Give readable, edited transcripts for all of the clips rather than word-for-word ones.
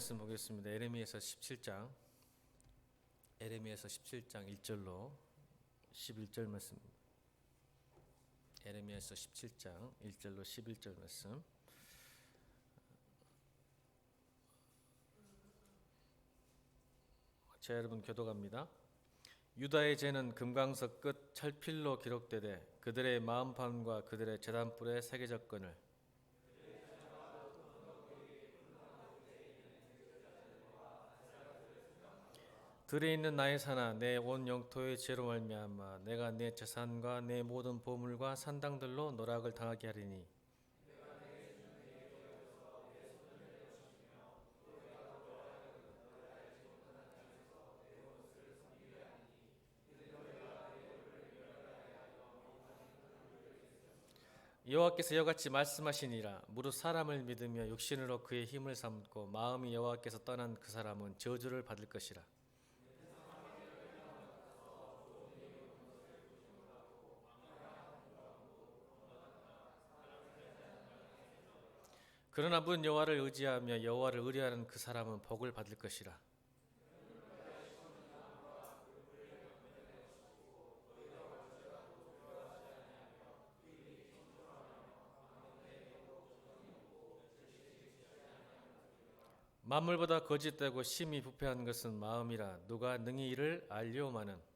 말씀 보겠습니다. 에레미야서 17장 1절로 11절 말씀. 에레미야서 17장 1절로 11절 말씀. 자, 여러분 교독합니다. 유다의 죄는 금강석 끝 철필로 기록되되 그들의 마음판과 그들의 제단불에 새겨졌거늘 들에 있는 나의 산아, 내 온 영토의 죄로 말미암아 내가 내 재산과 내 모든 보물과 산당들로 노락을 당하게 하리니 여호와께서 이와같이 말씀하시니라. 무릇 사람을 믿으며 육신으로 그의 힘을 삼고 마음이 여호와께서 떠난 그 사람은 저주를 받을 것이라. 그러나 문 여호와를 의지하며 여호와를 의뢰하는 그 사람은 복을 받을 것이라. 만물보다 거짓되고 심히 부패한 것은 마음이라. 누가 능히 이를 알리오마는.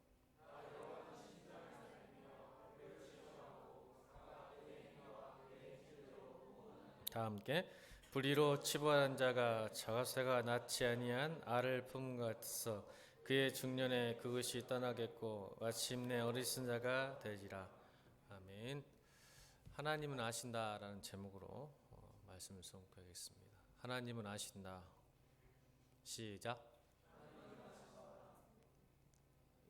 다 함께. 불의로 치부한 자가 자가새가 낳지 아니한 알을 품은 것 같아서 그의 중년에 그것이 떠나겠고 마침내 어리석은 자가 되리라. 아멘. 하나님은 아신다라는 제목으로 말씀을 선포하겠습니다. 하나님은 아신다. 시작.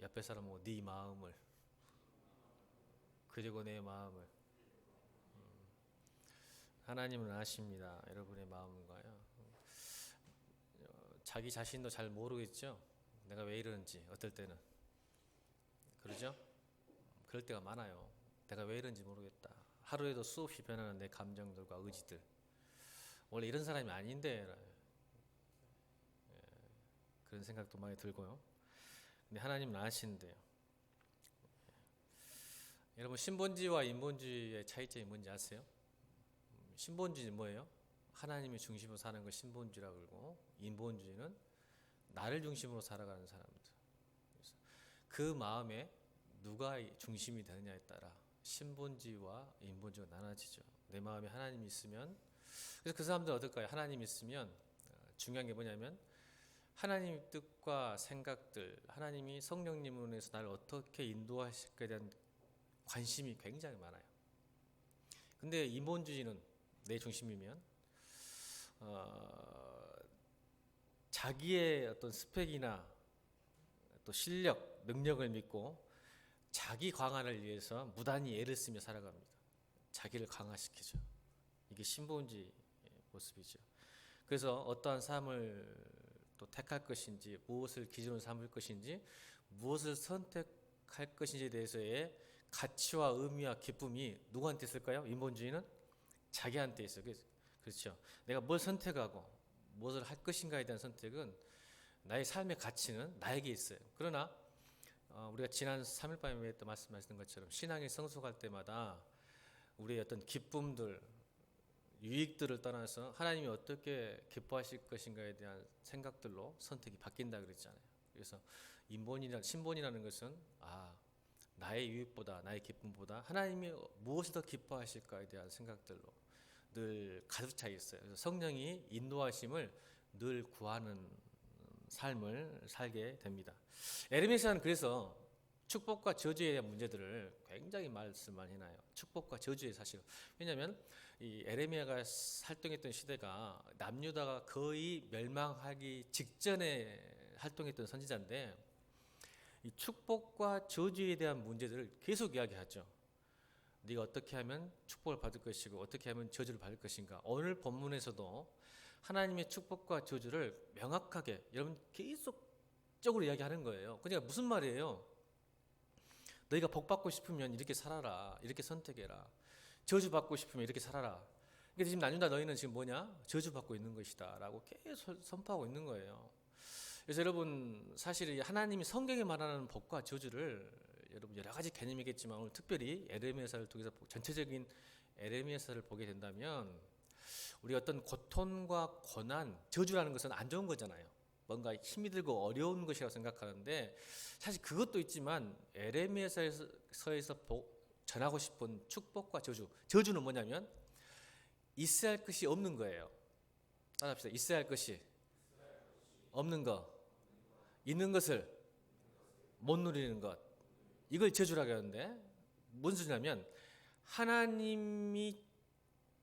옆에 사람 보고 네 마음을, 그리고 내 마음을. 하나님은 아십니다. 여러분의 마음과요. 자기 자신도 잘 모르겠죠. 내가 왜 이러는지. 어떨 때는 그러죠. 그럴 때가 많아요. 내가 왜 이러는지 모르겠다. 하루에도 수없이 변하는 내 감정들과 의지들. 원래 이런 사람이 아닌데, 그런 생각도 많이 들고요. 근데 하나님은 아시는데요. 여러분, 신본주의와 인본주의의 차이점이 뭔지 아세요? 신본주의는 뭐예요? 하나님의 중심으로 사는 걸 신본주의라고 그러고, 인본주의는 나를 중심으로 살아가는 사람들. 그래서 그 마음에 누가 중심이 되느냐에 따라 신본주의와 인본주의가 나눠지죠. 내 마음에 하나님이 있으면, 그래서 그 사람들은 어떨까요? 하나님이 있으면 중요한 게 뭐냐면 하나님의 뜻과 생각들, 하나님이 성령님으로 인해서 나를 어떻게 인도하실까에 대한 관심이 굉장히 많아요. 근데 인본주의는 내 중심이면 자기의 어떤 스펙이나 또 실력, 능력을 믿고 자기 강화를 위해서 무단히 애를 쓰며 살아갑니다. 자기를 강화시키죠. 이게 신본주의 모습이죠. 그래서 어떠한 삶을 또 택할 것인지, 무엇을 기준으로 삼을 것인지, 무엇을 선택할 것인지에 대해서의 가치와 의미와 기쁨이 누구한테 있을까요? 인본주의는 자기한테 있어요. 그렇죠. 내가 뭘 선택하고 무엇을 할 것인가에 대한 선택은 나의 삶의 가치는 나에게 있어요. 그러나 우리가 지난 3일 밤에 또 말씀하신 것처럼 신앙이 성숙할 때마다 우리의 어떤 기쁨들, 유익들을 떠나서 하나님이 어떻게 기뻐하실 것인가에 대한 생각들로 선택이 바뀐다 그랬잖아요. 그래서 신본이라는 것은 나의 유익보다, 나의 기쁨보다 하나님이 무엇을 더 기뻐하실까에 대한 생각들로 늘 가득 차 있어요. 그래서 성령이 인도하심을 늘 구하는 삶을 살게 됩니다. 에레미야는 그래서 축복과 저주에 대한 문제들을 굉장히 말씀을 해놔요. 축복과 저주의 사실. 왜냐하면 이 에레미야가 활동했던 시대가 남유다가 거의 멸망하기 직전에 활동했던 선지자인데, 이 축복과 저주에 대한 문제들을 계속 이야기하죠. 네가 어떻게 하면 축복을 받을 것이고 어떻게 하면 저주를 받을 것인가. 오늘 본문에서도 하나님의 축복과 저주를 명확하게 여러분 계속적으로 이야기하는 거예요. 그러니까 무슨 말이에요? 너희가 복 받고 싶으면 이렇게 살아라, 이렇게 선택해라. 저주 받고 싶으면 이렇게 살아라. 그러니까 지금 나누다 너희는 지금 뭐냐? 저주받고 있는 것이다 라고 계속 선포하고 있는 거예요. 그래서 여러분 사실 하나님이 성경에 말하는 복과 저주를 여러분 여러 가지 개념이겠지만 오늘 특별히 에레미야서를 통해서 전체적인 에레미야서를 보게 된다면 우리 어떤 고통과 고난, 저주라는 것은 안 좋은 거잖아요. 뭔가 힘이 들고 어려운 것이라고 생각하는데 사실 그것도 있지만 에레미야서에서 전하고 싶은 축복과 저주, 저주는 뭐냐면 있어야 할 것이 없는 거예요. 따라합시다. 있어야 할 것이 없는 것, 있는 것을 못 누리는 것, 이걸 저주라고 하는데 무슨 소리냐면 하나님이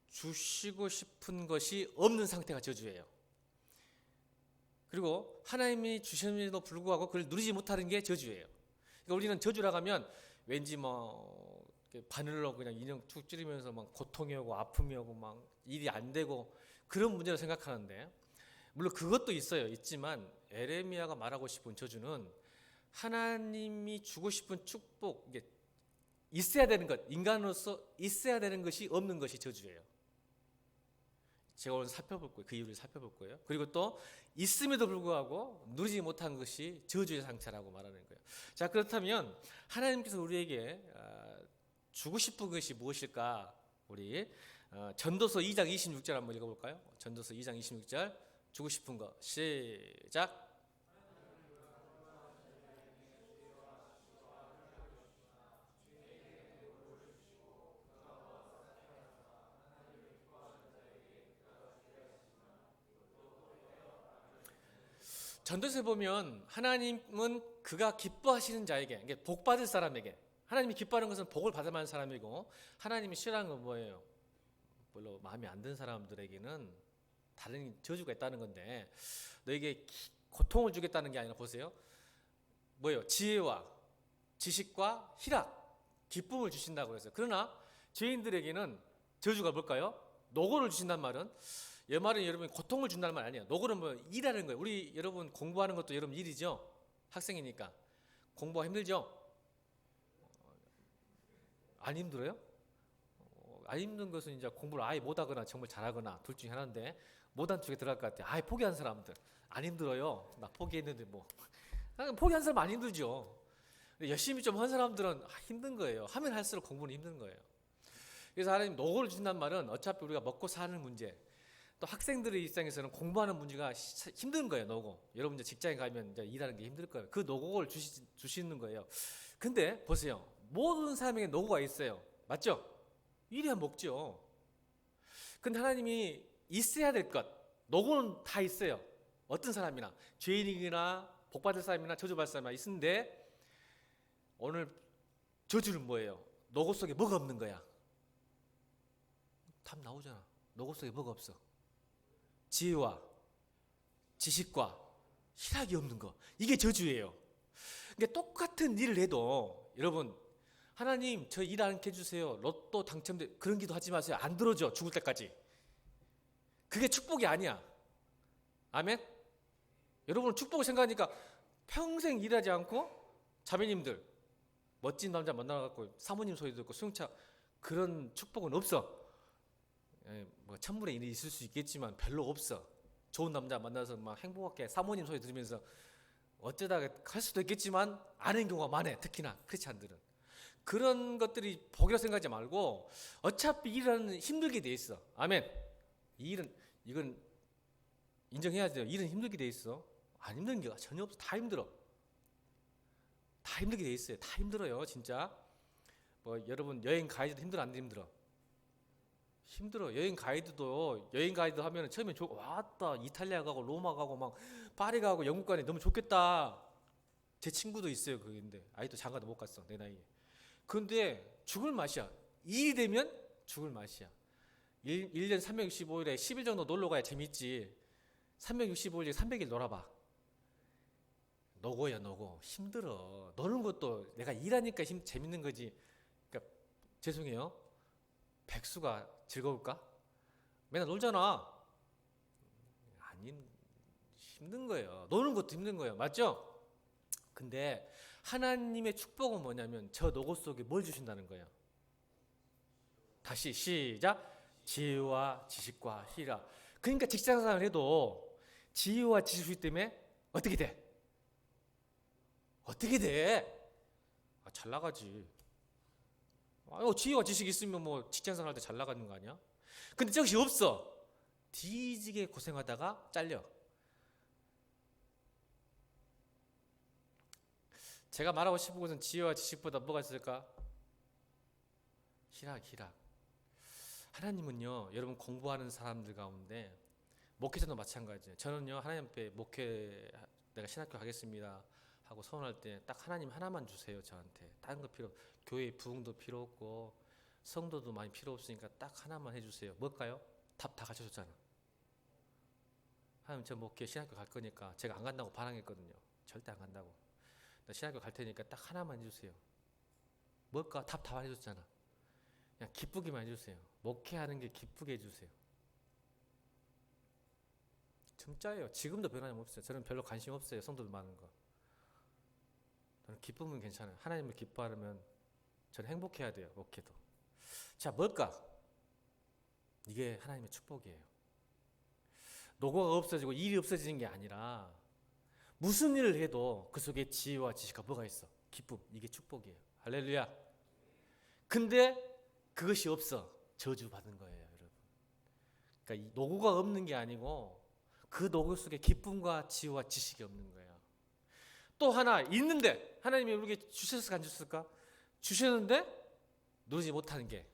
주시고 싶은 것이 없는 상태가 저주예요. 그리고 하나님이 주셨음에도 불구하고 그걸 누리지 못하는 게 저주예요. 그러니까 우리는 저주라고 하면 왠지 뭐 바늘로 그냥 인형 툭 찌르면서 막 고통이 오고 아픔이 오고 막 일이 안 되고 그런 문제로 생각하는데 물론 그것도 있지만 에레미야가 말하고 싶은 저주는 하나님이 주고 싶은 축복, 이게 있어야 되는 것, 인간으로서 있어야 되는 것이 없는 것이 저주예요. 제가 오늘 살펴볼 거예요. 그 이유를 살펴볼 거예요. 그리고 또 있음에도 불구하고 누리지 못한 것이 저주의 상태라고 말하는 거예요. 자, 그렇다면 하나님께서 우리에게 주고 싶은 것이 무엇일까? 우리 전도서 2장 26절 한번 읽어볼까요? 전도서 2장 26절 주고 싶은 거 시작. 전도서에 보면 하나님은 그가 기뻐하시는 자에게, 이게 복 받을 사람에게, 하나님이 기뻐하는 것은 복을 받을 만한 사람이고 하나님이 싫어하는 건 뭐예요? 별로 마음에 안 드는 사람들에게는 다른 저주가 있다는 건데 너에게 고통을 주겠다는 게 아니라 보세요. 뭐예요? 지혜와 지식과 희락, 기쁨을 주신다고 했어요. 그러나 죄인들에게는 저주가 뭘까요? 노고를 주신단 말은 이 말은 여러분 고통을 준다는 말 아니에요. 노고는 뭐 일하는 거예요. 우리 여러분 공부하는 것도 여러분 일이죠. 학생이니까 공부가 힘들죠. 안 힘들어요? 안 힘든 것은 이제 공부를 아예 못하거나 정말 잘하거나 둘 중에 하나인데 못한 쪽에 들어갈 것 같아요. 아예 포기한 사람들 안 힘들어요. 나 포기했는데 뭐 포기한 사람 안 힘들죠. 근데 열심히 좀 한 사람들은 힘든 거예요. 하면 할수록 공부는 힘든 거예요. 그래서 하나님 노고를 준다는 말은 어차피 우리가 먹고 사는 문제, 또 학생들의 입장에서는 공부하는 문제가 힘든 거예요. 노고. 여러분 이제 직장에 가면 이제 일하는 게 힘들 거예요. 그 노고를 주시는 거예요. 근데 보세요. 모든 사람에게 노고가 있어요. 맞죠? 일해야 먹죠. 근데 하나님이 있어야 될 것, 노고는 다 있어요. 어떤 사람이나 죄인이나 복받을 사람이나 저주받을 사람이나 있는데 오늘 저주는 뭐예요? 노고 속에 뭐가 없는 거야? 답 나오잖아. 노고 속에 뭐가 없어? 지혜와 지식과 희락이 없는 거. 이게 저주예요. 그러니까 똑같은 일을 해도 여러분 하나님 저 일 안 해주세요. 로또 당첨돼 그런 기도 하지 마세요. 안 들어줘. 죽을 때까지. 그게 축복이 아니야. 아멘? 여러분은 축복을 생각하니까 평생 일하지 않고 자매님들 멋진 남자 만나갖고 사모님 소리 듣고 수용차 그런 축복은 없어. 뭐 천분의 일이 있을 수 있겠지만 별로 없어. 좋은 남자 만나서 막 행복하게 사모님 소리 들으면서 어쩌다가 할 수도 있겠지만 아는 경우가 많아. 특히나 크리스찬들은 그런 것들이 복이라고 생각하지 말고 어차피 일은 힘들게 돼 있어. 아멘. 이건 인정해야 돼요. 일은 힘들게 돼 있어. 안 힘든 게 전혀 없어. 다 힘들어. 다 힘들게 돼 있어요. 다 힘들어요. 진짜. 뭐 여러분 여행 가이드도 힘들어 안 힘들어? 힘들어. 여행 가이드 하면 처음에 왔다 이탈리아 가고 로마 가고 막 파리 가고 영국 가니 너무 좋겠다. 제 친구도 있어요. 그런데 아직도 장가도 못 갔어. 내 나이에. 그런데 죽을 맛이야. 일이 되면 죽을 맛이야. 1년 365일에 10일 정도 놀러 가야 재밌지. 365일 중에 300일 놀아봐. 노고야 노고. 힘들어. 노는 것도 내가 일하니까 재밌는 거지. 그러니까 죄송해요. 백수가 즐거울까? 맨날 놀잖아. 힘든 거예요. 노는 것도 힘든 거예요. 맞죠? 근데 하나님의 축복은 뭐냐면 저 노고 속에 뭘 주신다는 거예요? 다시 시작. 지혜와 지식과 희락. 그러니까 직장생활을 해도 지혜와 지식 때문에 어떻게 돼? 어떻게 돼? 잘 나가지. 지혜와 지식이 있으면 뭐 직장생활 할 때 잘 나가는 거 아니야? 근데 저것이 없어. 뒤지게 고생하다가 잘려. 제가 말하고 싶은 것은 지혜와 지식보다 뭐가 있을까? 희락. 하나님은요, 여러분 공부하는 사람들 가운데 목회자도 마찬가지예요. 저는요, 하나님 앞에 내가 신학교 가겠습니다 하고 서원할 때 딱 하나님 하나만 주세요. 저한테 다른 거 교회 부흥도 필요 없고 성도도 많이 필요 없으니까 딱 하나만 해주세요. 뭘까요? 답 다 가르쳐줬잖아. 하나님, 저 목회 신학교 갈 거니까. 제가 안 간다고 반항했거든요. 절대 안 간다고. 나 신학교 갈 테니까 딱 하나만 해주세요. 뭘까? 답 다 해줬잖아. 그냥 기쁘게만 해주세요. 목회하는 게 기쁘게 해주세요. 진짜예요. 지금도 변함이 없어요. 저는 별로 관심 없어요. 성도들 많은 거. 저는 기쁨은 괜찮아요. 하나님을 기뻐하려면 저는 행복해야 돼요. 목회도. 자, 뭘까? 이게 하나님의 축복이에요. 노고가 없어지고 일이 없어지는 게 아니라 무슨 일을 해도 그 속에 지혜와 지식과 뭐가 있어? 기쁨. 이게 축복이에요. 할렐루야. 근데 그것이 없어. 저주받은 거예요, 여러분. 그러니까 이 노고가 없는 게 아니고 그 노고 속에 기쁨과 지혜와 지식이 없는 거예요. 또 하나 있는데 하나님이 우리에게 주셨을까 안 주셨을까? 주셨는데 누리지 못하는 게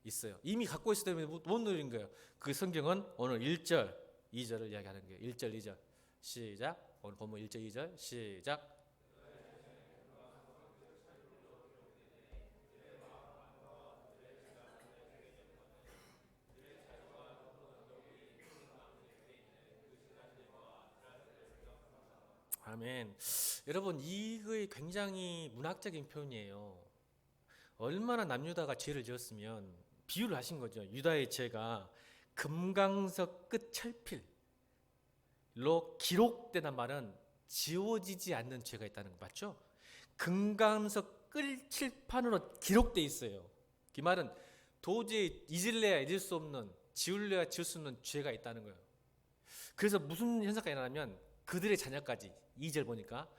있어요. 이미 갖고 있을 때문에 못 누리는 거예요. 그 성경은 오늘 1절, 2절을 이야기하는 거예요. 1절, 2절. 시작. 오늘 본문 1절, 2절. 시작. 아멘. 여러분, 이거의 굉장히 문학적인 표현이에요. 얼마나 남유다가 죄를 지었으면 비유를 하신 거죠. 유다의 죄가 금강석 끝 철필로 기록되는 말은 지워지지 않는 죄가 있다는 거 맞죠? 금강석 끝 칠판으로 기록돼 있어요. 그 말은 도저히 잊을래야 잊을 수 없는, 지울래야 지울 수 없는 죄가 있다는 거예요. 그래서 무슨 현상이 일어나면 그들의 자녀까지, 2절 보니까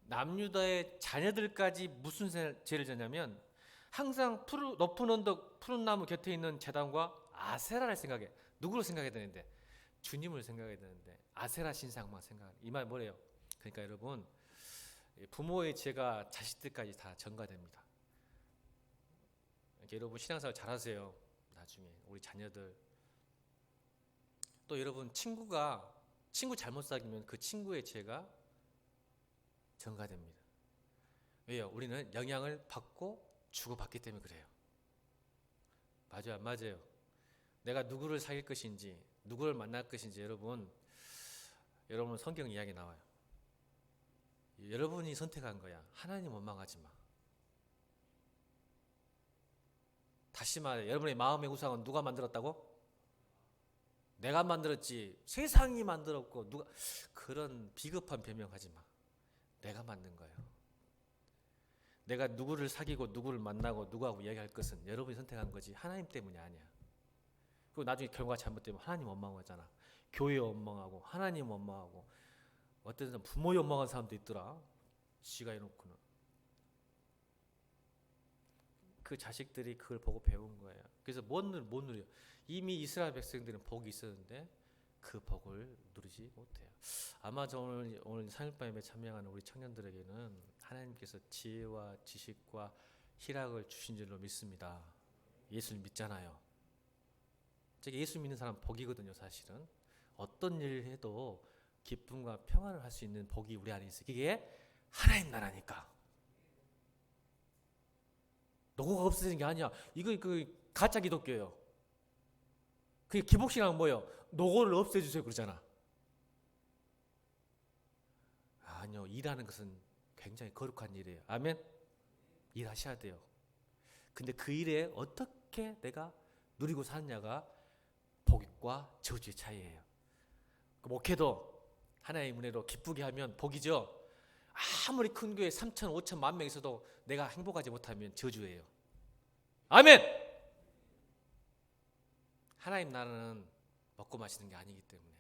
남유다의 자녀들까지 무슨 죄를 졌냐면 항상 높은 언덕 푸른 나무 곁에 있는 제단과 아세라를 생각해. 누구를 생각해야 되는데? 주님을 생각해야 되는데 아세라 신상만 생각해. 이 말 뭐래요? 그러니까 여러분, 부모의 죄가 자식들까지 다 전가됩니다. 여러분 신앙생활 잘하세요. 나중에 우리 자녀들. 또 여러분 친구 잘못 사귀면 그 친구의 죄가 전가됩니다. 왜요? 우리는 영향을 받고 주고받기 때문에 그래요. 맞아요, 안 맞아요? 내가 누구를 사귈 것인지, 누구를 만날 것인지 여러분 성경 이야기 나와요. 여러분이 선택한 거야. 하나님 원망하지 마. 다시 말해, 여러분의 마음의 우상은 누가 만들었다고? 내가 만들었지. 세상이 만들었고 누가, 그런 비겁한 변명하지 마. 내가 만든 거예요. 내가 누구를 사귀고 누구를 만나고 누구하고 이야기할 것은 여러분이 선택한 거지 하나님 때문이 아니야. 그리고 나중에 결과가 잘못되면 하나님 원망하잖아. 교회 원망하고 하나님 원망하고 어떤 사람 부모 원망하는 사람도 있더라. 지가 해놓고는. 그 자식들이 그걸 보고 배운 거예요. 그래서 못 누려. 이미 이스라엘 백성들은 복이 있었는데 그 복을 누리지 못해요. 아마 오늘 사일밤에 참여하는 우리 청년들에게는 하나님께서 지혜와 지식과 희락을 주신 줄로 믿습니다. 예수를 믿잖아요. 저게 예수 믿는 사람 복이거든요. 사실은 어떤 일을 해도 기쁨과 평안을 할 수 있는 복이 우리 안에 있어요. 그게 하나님 나라니까. 노고가 없어지는 게 아니야. 이거 가짜 기독교예요. 그게 기복신앙은 뭐예요? 노고를 없애주세요 그러잖아. 아니요, 일하는 것은 굉장히 거룩한 일이에요. 아멘. 일하셔야 돼요. 근데 그 일에 어떻게 내가 누리고 사느냐가 복과 저주의 차이예요. 목회도 하나의 은혜로 기쁘게 하면 복이죠. 아무리 큰 교회 3천, 5천, 만 명 있어도 내가 행복하지 못하면 저주예요. 아멘. 하나님 나라는 먹고 마시는 게 아니기 때문에.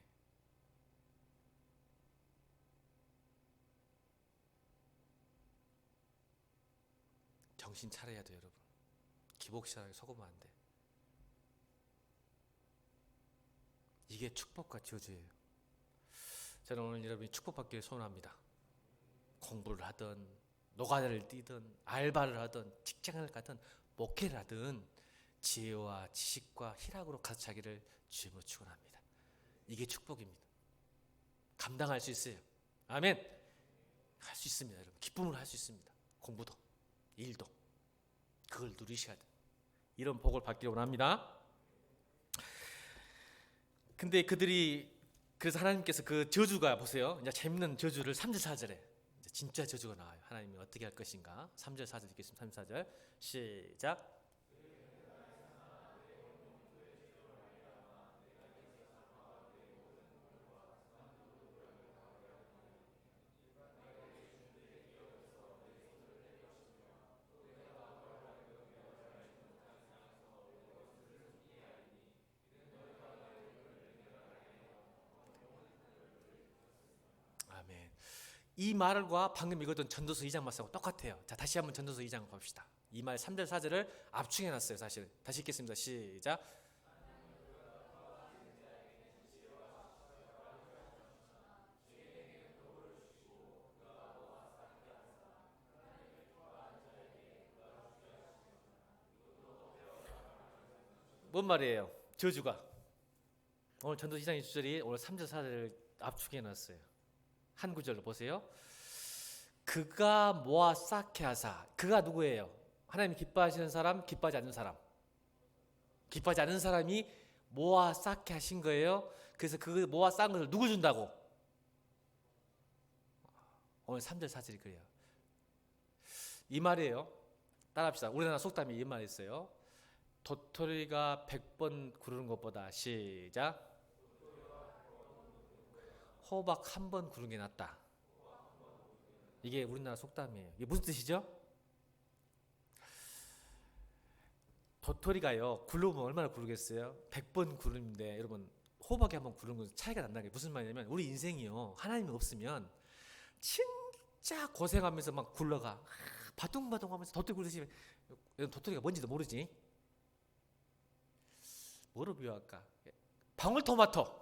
정신 차려야 돼요, 여러분. 기복신앙에 속으면 안 돼. 이게 축복과 저주예요. 저는 오늘 여러분이 축복받기를 소원합니다. 공부를 하든 노가다를 뛰든 알바를 하든 직장을 가든 목회를 하든 지혜와 지식과 희락으로 가득 차기를 주님으로 축원합니다. 이게 축복입니다. 감당할 수 있어요. 아멘. 할 수 있습니다, 여러분. 기쁨으로 할 수 있습니다. 공부도 일도 그걸 누리셔야 돼. 이런 복을 받기를 원합니다. 근데 그들이 그래서 하나님께서 그 저주가 보세요. 이제 재밌는 저주를 3절 4절에 이제 진짜 저주가 나와요. 하나님이 어떻게 할 것인가? 3절 4절 읽겠습니다. 3, 4절 시작. 아멘. 이 말과 방금 읽었던 전도서 2장 말씀하고 똑같아요. 자, 다시 한번 전도서 2장 봅시다. 이 말 3절 4절을 압축해 놨어요. 사실 다시 읽겠습니다. 시작. 뭔 말이에요? 저주가. 오늘 전도서 2장 2절이 오늘 3절 4절을 압축해 놨어요. 한 구절로 보세요. 그가 모아 쌓게 하사. 그가 누구예요? 하나님 기뻐하시는 사람, 기뻐하지 않는 사람. 기뻐하지 않는 사람이 모아 쌓게 하신 거예요. 그래서 그 모아 쌓은 것을 누구 준다고? 오늘 3절 4절이 그래요. 이 말이에요. 따라합시다. 우리나라 속담이 이 말이 있어요. 도토리가 100번 구르는 것보다 시작. 호박 한 번 구르는 게 낫다. 이게 우리나라 속담이에요. 이게 무슨 뜻이죠? 도토리가요 굴러보면 얼마나 구르겠어요? 100번 구르는데 여러분 호박이 한 번 구르는 건 차이가 난다는 게 무슨 말이냐면 우리 인생이요 하나님이 없으면 진짜 고생하면서 막 굴러가 바둥바둥 하면서 도토리 굴르시면 도토리가 뭔지도 모르지. 뭐로 비유할까? 방울토마토가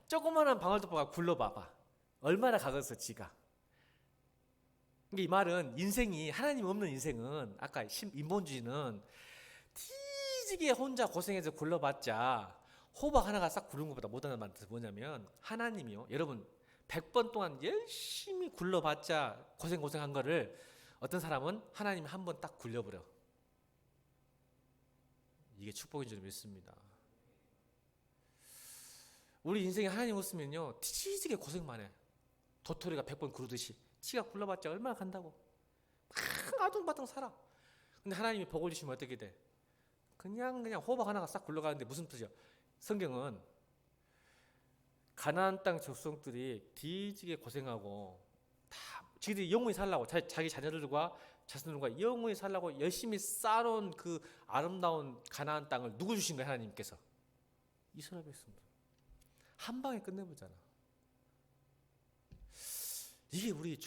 조그마한 방울토마토가 굴러봐봐 얼마나 가겠어 지가. 이 말은 인생이 하나님 없는 인생은 아까 인본주의는 뒤지게 혼자 고생해서 굴러봤자 호박 하나가 싹 구른 것보다 못하는 말은 뭐냐면 하나님이요 여러분 100번 동안 열심히 굴러봤자 고생한 거를 어떤 사람은 하나님이 한 번 딱 굴려버려. 이게 축복인 줄 믿습니다. 우리 인생에 하나님 없으면요 뒤지게 고생만 해. 도토리가 100번 구르듯이 지가 굴러봤자 얼마나 간다고 막 아둥바둥 살아. 근데 하나님이 복을 주시면 어떻게 돼? 그냥 호박 하나가 싹 굴러가는데 무슨 뜻이야? 성경은 가나안 땅 족속들이 뒤지게 고생하고 다 지들이 영원히 살라고 자기 자녀들과 자손들과 영원히 살라고 열심히 쌓아놓은 그 아름다운 가나안 땅을 누구 주신 거야? 하나님께서 이스라엘 백성들 한 방에 끝내보잖아. 이게 우리의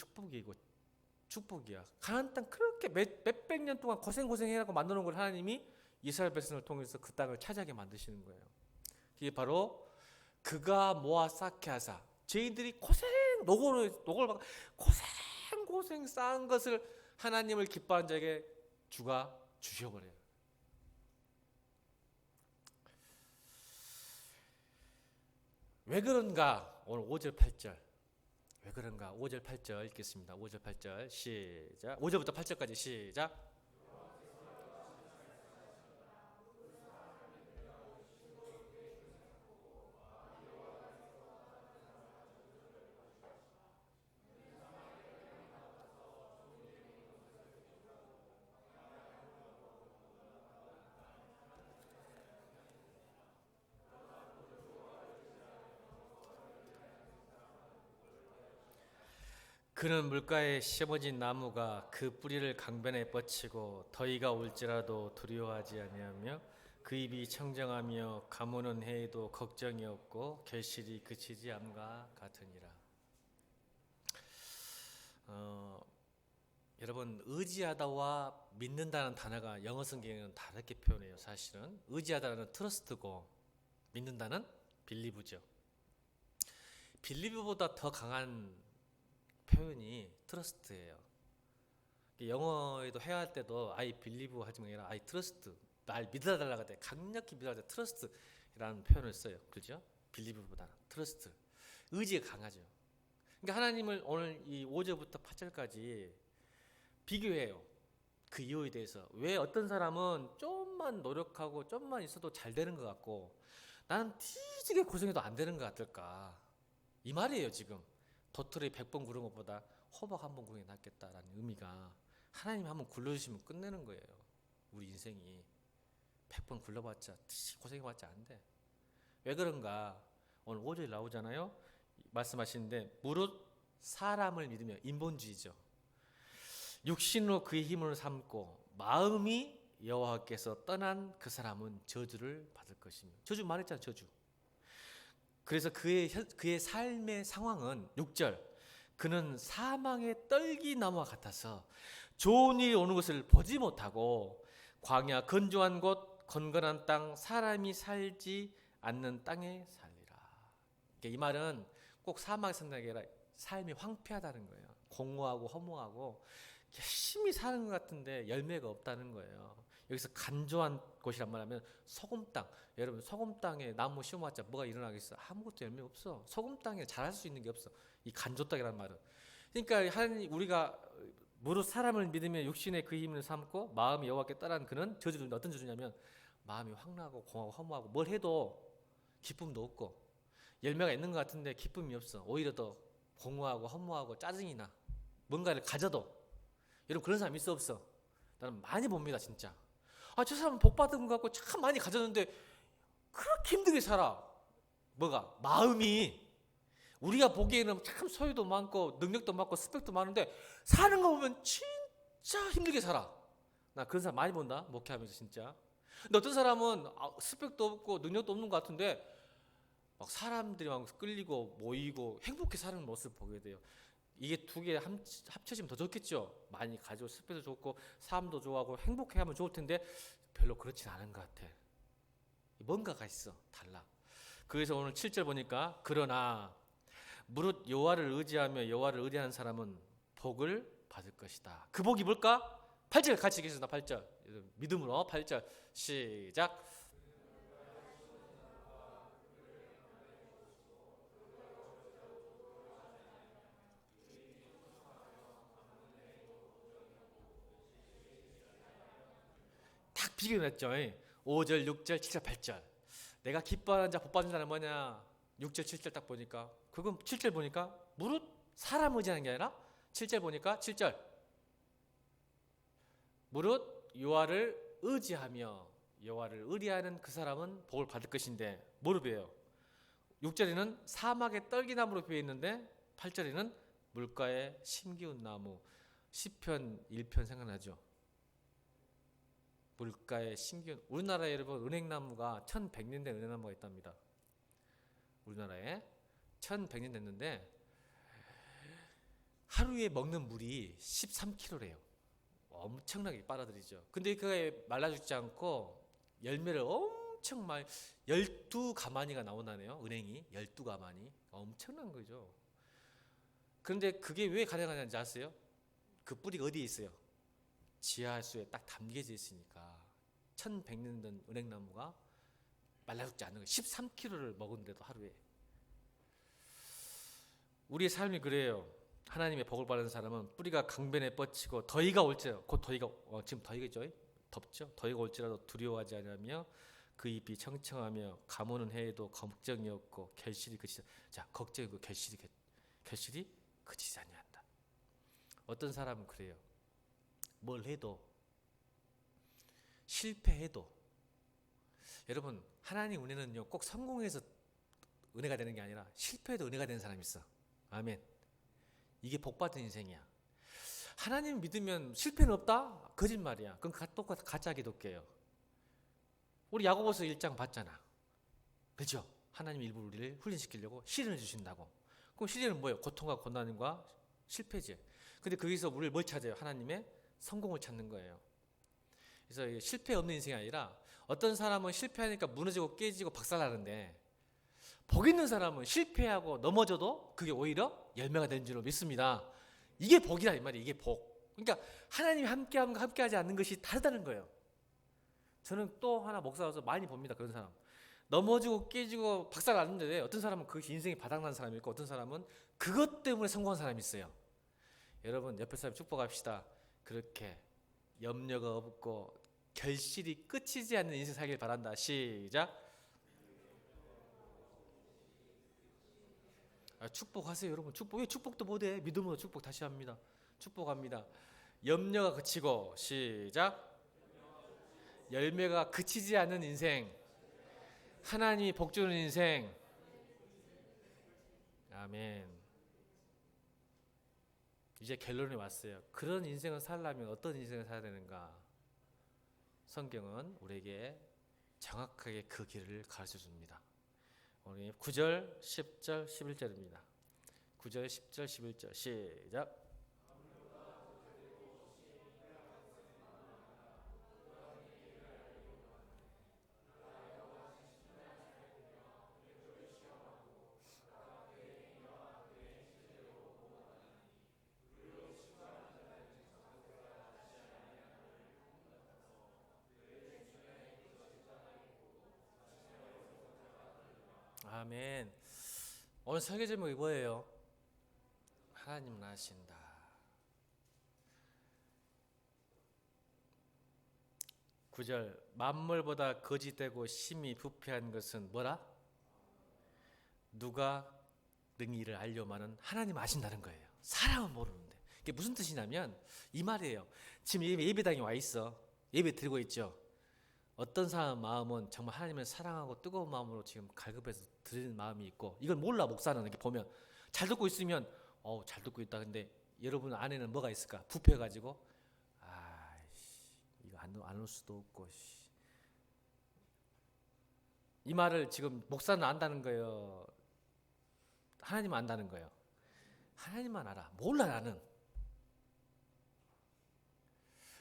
축복이야. 가나안 땅 그렇게 몇백 년 동안 고생해라고 만들어놓은 걸 하나님이 이스라엘 백성을 통해서 그 땅을 차지하게 만드시는 거예요. 이게 바로 그가 모아 쌓게 하사. 저희들이 노고를 고생 쌓은 것을 하나님을 기뻐한 자에게 주가 주셔버려요. 왜 그런가? 오늘 5절 8절 왜 그런가? 5절 8절 읽겠습니다. 5절 8절 시작. 5절부터 8절까지 시작. 그는 물가에 심어진 나무가 그 뿌리를 강변에 뻗치고 더위가 올지라도 두려워하지 아니하며 그 입이 청정하며 가무는 해에도 걱정이 없고 결실이 그치지 않음과 같으니라. 여러분, 의지하다와 믿는다는 단어가 영어 성경에는 다르게 표현해요. 사실은 의지하다는 트러스트고 믿는다는 빌리브죠. 빌리브보다 더 강한 표현이 트러스트예요. 영어에도 회화할 때도 I believe 하지 말고 I trust, 날 믿어달라고 할 때 강력히 믿어달라고 할 때 trust라는 표현을 써요. 그죠? believe보다는 trust, 의지가 강하죠. 그러니까 하나님을 오늘 이 5절부터 8절까지 비교해요. 그 이유에 대해서. 왜 어떤 사람은 좀만 노력하고 좀만 있어도 잘 되는 것 같고 나는 뒤지게 고생해도 안 되는 것 같을까, 이 말이에요. 지금 도토리 100번 구른 것보다 호박 한 번 구르는 게 낫겠다라는 의미가, 하나님 한번 굴러주시면 끝내는 거예요. 우리 인생이 100번 굴러봤자 고생해봤자 안 돼. 왜 그런가? 오늘 5절에 나오잖아요. 말씀하시는데 무릇 사람을 믿으며, 인본주의죠. 육신으로 그의 힘을 삼고 마음이 여호와께서 떠난 그 사람은 저주를 받을 것이며, 저주 말했잖아요. 저주. 그래서 그의 삶의 상황은 6절, 그는 사망의 떨기나무와 같아서 좋은 일이 오는 것을 보지 못하고 광야 건조한 곳 건건한 땅 사람이 살지 않는 땅에 살리라. 이 말은 꼭 사막에 산다는 게 아니라 삶이 황폐하다는 거예요. 공허하고 허무하고 열심히 사는 것 같은데 열매가 없다는 거예요. 여기서 간조한 곳이란 말하면 소금 땅. 여러분, 소금 땅에 나무 심어봤자 뭐가 일어나겠어? 아무것도 열매 없어. 소금 땅에 자랄 수 있는 게 없어. 이 간조 땅이란 말은. 그러니까 하나님, 우리가 무릇 사람을 믿으며 육신의 그 힘을 삼고 마음이 여호와께 따르는 그는 저주는 어떤 저주냐면 마음이 황나고 공하고 허무하고 뭘 해도 기쁨도 없고 열매가 있는 것 같은데 기쁨이 없어. 오히려 더 공허하고 허무하고 짜증이 나. 뭔가를 가져도. 여러분, 그런 사람 있어 없어? 나는 많이 봅니다. 진짜. 저 사람은 복 받은 것 같고 참 많이 가졌는데 그렇게 힘들게 살아. 뭐가? 마음이. 우리가 보기에는 참 소유도 많고 능력도 많고 스펙도 많은데 사는 거 보면 진짜 힘들게 살아. 나 그런 사람 많이 본다, 목회하면서 진짜. 근데 어떤 사람은 스펙도 없고 능력도 없는 것 같은데 막 사람들이 막 끌리고 모이고 행복해 사는 모습을 보게 돼요. 이게 두 개 합쳐지면 더 좋겠죠. 많이 가지고 스펙도 좋고 삶도 좋아하고 행복해하면 좋을 텐데 별로 그렇진 않은 것 같아. 뭔가가 있어, 달라. 그래서 오늘 7절 보니까 그러나 무릇 여호와를 의지하며 여호와를 의뢰하는 사람은 복을 받을 것이다. 그 복이 뭘까? 8절 같이 읽겠습니다. 8절 믿음으로 8절 시작. 딱 비교했죠. 5절 6절 7절 8절. 내가 기뻐하는 자 복 받는 자는 뭐냐? 6절 7절 딱 보니까, 그건 7절 보니까 무릇 사람 의지하는 게 아니라 7절 보니까 7절 무릇 여호와를 의지하며 여호와를 의뢰하는 그 사람은 복을 받을 것인데 뭐로 배워요? 6절에는 사막의 떨기나무로 배어 있는데 8절에는 물가에 심기운 나무. 시편 1편 생각나죠? 물가에 심기운. 우리나라에 여러분 은행나무가 1100년 된 은행나무가 있답니다. 우리나라에 1100년 됐는데 하루에 먹는 물이 13kg래요. 엄청나게 빨아들이죠. 근데 그게 말라 죽지 않고 열매를 엄청 많이, 12가마니가 나온다네요. 은행이 12가마니. 엄청난 거죠. 그런데 그게 왜 가능하는지 아세요? 그 뿌리가 어디에 있어요? 지하수에 딱 담겨져 있으니까. 1100년 된 은행나무가 말라 죽지 않는 거예요. 13kg를 먹은데도 하루에. 우리의 삶이 그래요. 하나님의 복을 받는 사람은 뿌리가 강변에 뻗치고 더위가 올지라도, 곧 더위가 지금 더위겠죠? 덥죠? 더위가 올지라도 두려워하지 않으며 그 잎이 청청하며 가무는 해에도 걱정이 없고 결실이 그치지. 자, 걱정이고 결실이 그치지 아니한다. 어떤 사람은 그래요. 뭘 해도 실패해도, 여러분 하나님 은혜는요 꼭 성공해서 은혜가 되는 게 아니라 실패해도 은혜가 되는 사람이 있어. 아멘. 이게 복받은 인생이야. 하나님 믿으면 실패는 없다? 거짓말이야. 그럼 똑같이 가짜 기독교예요. 우리 야고보서 1장 봤잖아. 그렇죠? 하나님 일부 우리를 훈련시키려고 시련을 주신다고. 그럼 시련은 뭐예요? 고통과 고난과 실패지. 근데 거기서 우리를 뭘 찾아요? 하나님의 성공을 찾는 거예요. 그래서 실패 없는 인생이 아니라 어떤 사람은 실패하니까 무너지고 깨지고 박살나는데 복 있는 사람은 실패하고 넘어져도 그게 오히려 열매가 되는 줄로 믿습니다. 이게 복이라 이 말이에요. 이게 복. 그러니까 하나님이 함께함과 함께하지 않는 것이 다르다는 거예요. 저는 또 하나 목사로서 많이 봅니다. 그런 사람. 넘어지고 깨지고 박살나는데 어떤 사람은 그것이 인생이 바닥난 사람이 있고 어떤 사람은 그것 때문에 성공한 사람이 있어요. 여러분 옆에 사람 축복합시다. 그렇게 염려가 없고 결실이 끝이지 않는 인생 살길 바란다. 시작. 축복하세요 여러분. 왜 축복도 못해? 믿음으로 축복 다시 합니다. 축복합니다. 염려가 그치고 시작. 열매가 그치지 않는 인생. 하나님이 복 주는 인생. 아멘. 이제 결론이 왔어요. 그런 인생을 살려면 어떤 인생을 살아야 되는가? 성경은 우리에게 정확하게 그 길을 가르쳐 줍니다. 우리 9절, 10절, 11절입니다. 9절, 10절, 11절 시작. 아멘. 오늘 설교 제목이 뭐예요? 하나님은 아신다. 구절 만물보다 거짓되고 심히 부패한 것은 뭐라? 누가 능히 이를 알려마는 하나님 아신다는 거예요. 사람은 모르는데. 이게 무슨 뜻이냐면 이 말이에요. 지금 예배당에 와 있어. 예배 드리고 있죠. 어떤 사람 마음은 정말 하나님을 사랑하고 뜨거운 마음으로 지금 갈급해서 드리는 마음이 있고 이걸 몰라. 목사는 이렇게 보면 잘 듣고 있으면 잘 듣고 있다. 근데 여러분 안에는 뭐가 있을까? 부패가지고 이거 안 올 수도 없고 이 말을 지금 목사는 안다는 거예요? 하나님은 안다는 거예요? 하나님만 알아. 몰라 나는.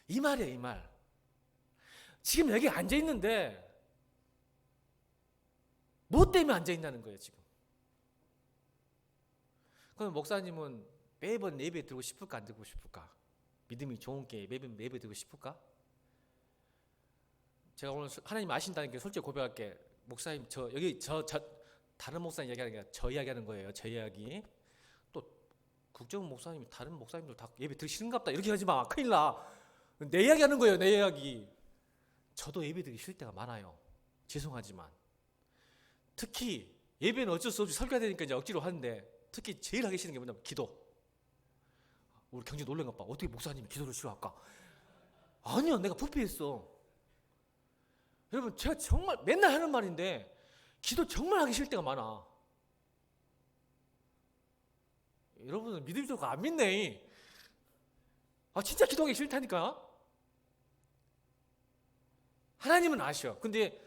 이 말이에요. 이 말. 지금 여기 앉아있는데 뭐 때문에 앉아있냐는 거예요. 지금. 그럼 목사님은 매번 예배 드리고 싶을까 안 드리고 싶을까? 믿음이 좋은 게 매번 예배 드리고 싶을까? 제가 오늘 하나님 아신다는 게 솔직히 고백할게. 목사님 여기 다른 목사님 이야기하는 게 아니라 저 이야기하는 거예요. 저 이야기. 또 국정은 목사님이 다른 목사님들 다 예배 드리기 싫은갑다 이렇게 하지 마. 큰일 나. 내 이야기하는 거예요. 내 이야기. 저도 예배 드리기 싫을 때가 많아요. 죄송하지만. 특히 예배는 어쩔 수 없이 설교해야 되니까 이제 억지로 하는데 특히 제일 하기 싫은 게 뭐냐면 기도. 우리 경제 놀란 것 봐. 어떻게 목사님이 기도를 싫어할까? 아니야. 내가 부패했어. 여러분 제가 정말 맨날 하는 말인데 기도 정말 하기 싫을 때가 많아. 여러분은 믿음이 좋고 안 믿네. 진짜 기도하기 싫다니까. 하나님은 아셔. 근데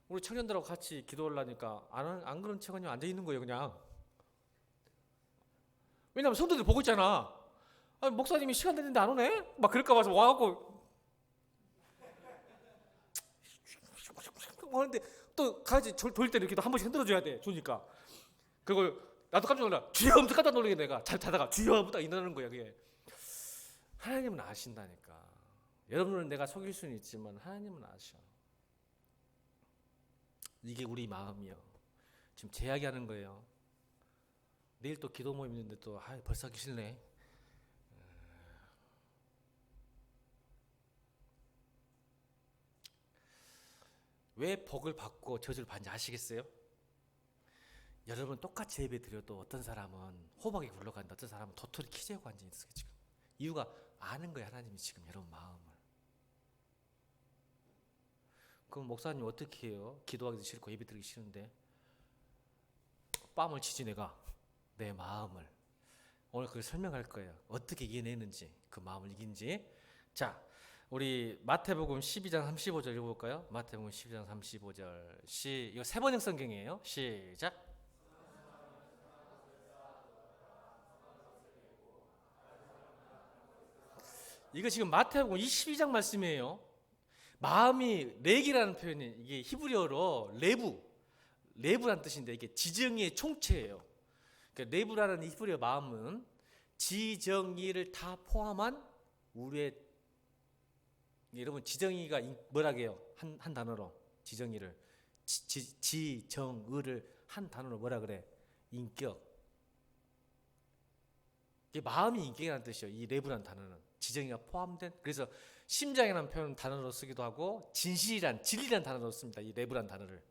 우리 청년들하고 같이 기도하려니까 안 그런 척 그냥 앉아있는 거예요. 그냥. 왜냐면 성도들 보고 있잖아. 목사님이 시간 됐는데 안 오네? 막 그럴까 봐서 와갖고 하는데 또 같이 돌릴 때는 이렇게 한 번씩 흔들어줘야 돼. 주니까. 그리고 나도 깜짝 놀라. 주여 하면서 깜짝 놀라게 내가 잘 타다가 주여 하면 딱 일어나는 거야. 그게. 하나님은 아신다니까. 여러분은 내가 속일 수는 있지만 하나님은 아셔. 이게 우리 마음이요. 지금 제 이야기하는 거예요. 내일 또 기도 모임 있는데 또 벌써 하기 싫네. 왜 복을 받고 저주를 받는지 아시겠어요? 여러분 똑같이 예배 드려도 어떤 사람은 호박이 굴러간다. 어떤 사람은 도토리 키재고 앉아있어요. 지금. 이유가 아는 거예요. 하나님이 지금 여러분 마음을. 그럼 목사님 어떻게 해요? 기도하기도 싫고 예배 드리기 싫은데 뺨을 치지 내가 내 마음을. 오늘 그걸 설명할 거예요. 어떻게 이겨내는지 그 마음을 이긴지. 자, 우리 마태복음 12장 35절 읽어볼까요? 마태복음 12장 35절 이거 세 번역 성경이에요. 시작. 이거 지금 마태복음 22장 말씀이에요. 마음이 렉이라는 표현이 이게 히브리어로 레부라는 뜻인데 이게 지정의의 총체예요. 그러니까 레부라는 히브리어 마음은 지정의를 다 포함한 우리의, 여러분 지정의가 뭐라게요? 한 단어로 지정의를 지정의를 한 단어로 뭐라 그래? 인격. 이게 마음이 인격이라는 뜻이에요. 이 레부라는 단어는 지정의가 포함된. 그래서 심장이라는 표현 단어로 쓰기도 하고 진리란 단어로 씁니다. 이 레부라는 단어를.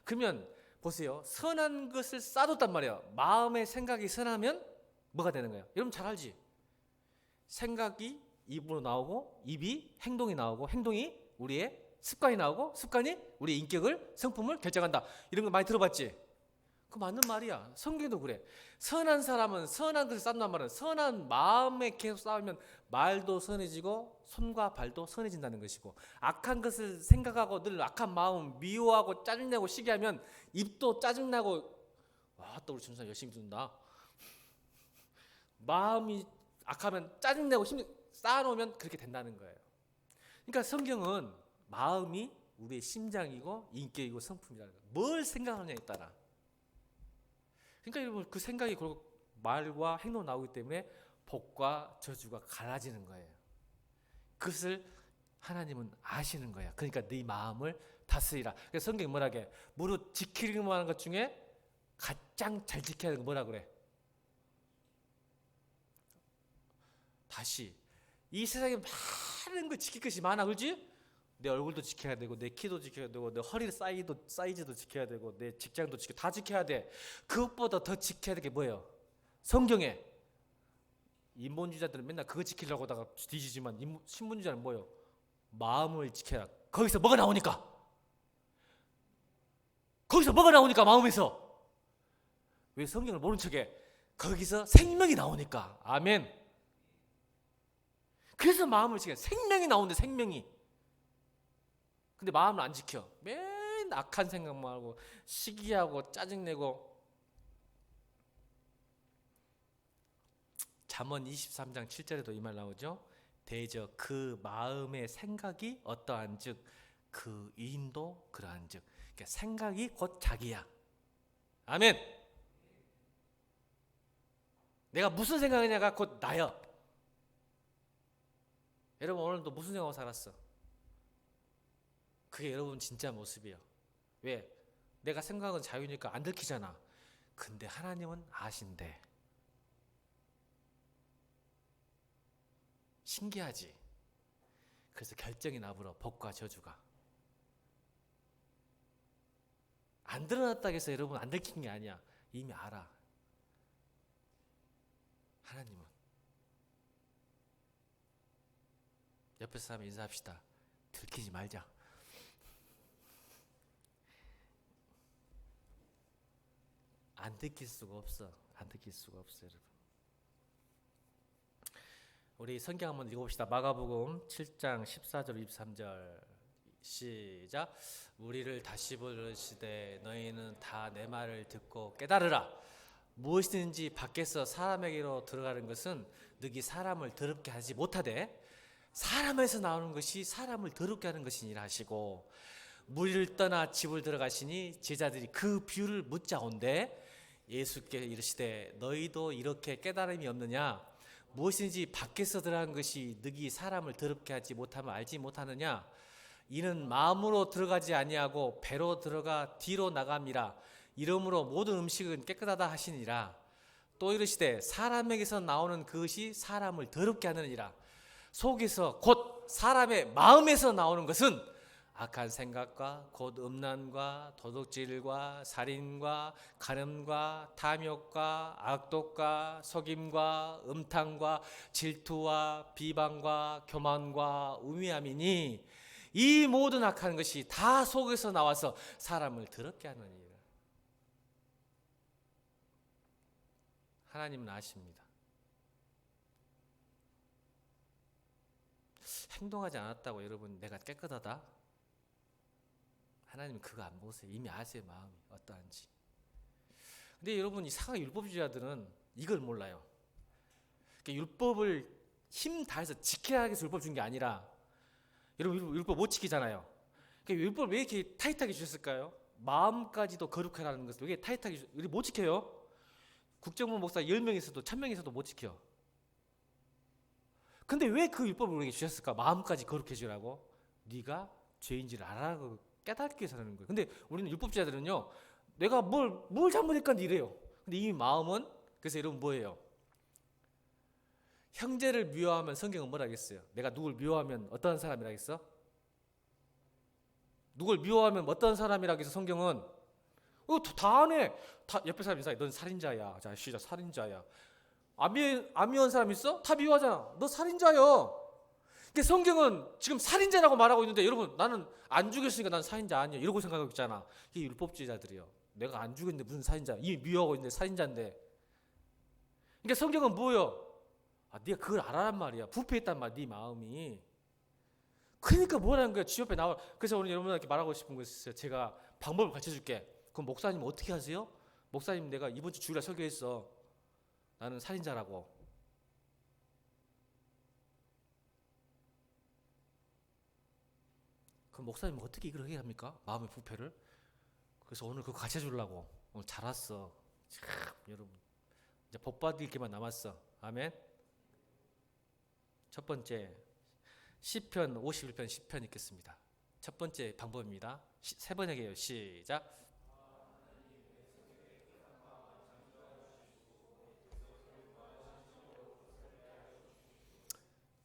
그러면 보세요. 선한 것을 쌓아뒀단 말이에요. 마음의 생각이 선하면 뭐가 되는 거예요? 여러분 잘 알지? 생각이 입으로 나오고 입이 행동이 나오고 행동이 우리의 습관이 나오고 습관이 우리의 인격을 성품을 결정한다. 이런 거 많이 들어봤지? 그 맞는 말이야. 성경도 그래. 선한 사람은 선한 것을 쌓는단 말은 선한 마음에 계속 쌓으면 말도 선해지고 손과 발도 선해진다는 것이고, 악한 것을 생각하고 늘 악한 마음 미워하고 짜증내고 시기하면 입도 짜증나고, 와 또 우리 준사 열심히 듣는다. 마음이 악하면 짜증내고 힘 쌓아놓으면 그렇게 된다는 거예요. 그러니까 성경은 마음이 우리의 심장이고 인격이고 성품이라는 거예요. 뭘 생각하느냐에 따라. 그러니까 여러분 그 생각이 그리고 말과 행동 나오기 때문에 복과 저주가 갈라지는 거예요. 그것을 하나님은 아시는 거야. 그러니까 네 마음을 다스리라. 그래서 성경이 뭐라 그래? 무릇 지키기만 하는 것 중에 가장 잘 지켜야 하는 거 뭐라 그래? 다시 이 세상에 많은 걸 지킬 것이 많아, 그렇지? 내 얼굴도 지켜야 되고 내 키도 지켜야 되고 내 허리 사이즈도 지켜야 되고 내 직장도 다 지켜야 돼. 그것보다 더 지켜야 될 게 뭐예요? 성경에 인본주의자들은 맨날 그거 지키려고 하다가 뒤지지만 신분주의자는 뭐예요? 마음을 지켜라. 거기서 뭐가 나오니까? 마음에서. 왜 성경을 모른 척해? 거기서 생명이 나오니까. 아멘. 그래서 마음을 지켜. 생명이 나오는데 생명이. 근데 마음을 안 지켜. 맨 악한 생각만 하고 시기하고 짜증내고. 잠언 23장 7절에도 이 말 나오죠. 대저 그 마음의 생각이 어떠한즉 그 의인도 그러한즉. 그러니까 생각이 곧 자기야. 아멘. 내가 무슨 생각이냐가 곧 나야. 여러분 오늘도 무슨 생각하고 살았어? 그게 여러분 진짜 모습이에요. 왜? 내가 생각은 자유니까 안 들키잖아. 근데 하나님은 아신대. 신기하지? 그래서 결정이 나불어. 복과 저주가. 안 드러났다고 해서 여러분 안 들킨 게 아니야. 이미 알아. 하나님은. 옆에 사람 인사합시다. 들키지 말자. 안 들킬 수가 없어. 여러분. 우리 성경 한번 읽어봅시다. 마가복음 7장 14절 23절 시작. 우리를 다시 부르시되 너희는 다 내 말을 듣고 깨달으라. 무엇이든지 밖에서 사람에게로 들어가는 것은 너희 사람을 더럽게 하지 못하되 사람에서 나오는 것이 사람을 더럽게 하는 것이니라 하시고, 무리를 떠나 집을 들어가시니 제자들이 그 비유를 묻자온대 예수께 이르시되 너희도 이렇게 깨달음이 없느냐? 무엇인지 밖에서 들어간 것이 너희 사람을 더럽게 하지 못하면 알지 못하느냐? 이는 마음으로 들어가지 아니하고 배로 들어가 뒤로 나감이라. 이러므로 모든 음식은 깨끗하다 하시니라. 또 이르시되 사람에게서 나오는 그것이 사람을 더럽게 하느니라. 속에서 곧 사람의 마음에서 나오는 것은 악한 생각과 곧 음란과 도둑질과 살인과 간음과 탐욕과 악독과 속임과 음탕과 질투와 비방과 교만과 우매함이니 이 모든 악한 것이 다 속에서 나와서 사람을 더럽게 하느니라. 하나님은 아십니다. 행동하지 않았다고 여러분 내가 깨끗하다? 하나님은 그거 안 보세요. 이미 아세요, 마음이 어떠한지. 근데 여러분 이 사과 율법주의자들은 이걸 몰라요. 그러니까 율법을 힘 다해서 지켜야 해서 율법 준 게 아니라, 여러분 율법 못 지키잖아요. 그러니까 율법을 왜 이렇게 타이트하게 주셨을까요? 마음까지도 거룩하라는 것을 왜 타이트하게 우리 못 지켜요? 국정원 목사 10명 있어도 1000명 있어도 못 지켜. 근데 왜 그 율법을 우리에게 주셨을까? 마음까지 거룩해 주라고. 네가 죄인지를 알아라고 깨닫기 위해서 하는 거예요. 근데 우리는 율법주의자들은요, 내가 뭘 잘못했까 이래요. 근데 이미 마음은, 그래서 여러분 뭐예요? 형제를 미워하면 성경은 뭐라 하겠어요? 내가 누굴 미워하면 어떤 사람이라 하겠어? 누굴 미워하면 어떤 사람이라 하겠어? 성경은 다 아네. 다 옆에 사람 인사해. 넌 살인자야. 자, 시작. 살인자야. 안 미워한 사람 있어? 다 미워하잖아. 너 살인자야. 그러니까 성경은 지금 살인자라고 말하고 있는데, 여러분 나는 안 죽였으니까 난 살인자 아니야 이러고 생각하고 있잖아. 이게 율법주의자들이요. 내가 안 죽였는데 무슨 살인자? 이미 미워하고 있는데 살인자인데. 그러니까 성경은 뭐예요? 네가 그걸 알아란 말이야. 부패했단 말, 네 마음이. 그러니까 뭐라는 거야? 지 옆에 나와. 그래서 오늘 여러분한테 말하고 싶은 거 있어요. 제가 방법을 가르쳐줄게. 그럼 목사님 어떻게 하세요? 목사님 내가 이번 주 주일날 설교했어. 나는 살인자라고. 그럼 목사님 어떻게 이걸 해결합니까? 마음의 부패를. 그래서 오늘 그거 가르쳐주려고. 오늘 잘 왔어. 참, 여러분 이제 복 받을 게만 남았어. 아멘. 첫 번째 시편 51편 10편 읽겠습니다. 첫 번째 방법입니다. 세 번 얘기해요. 시작.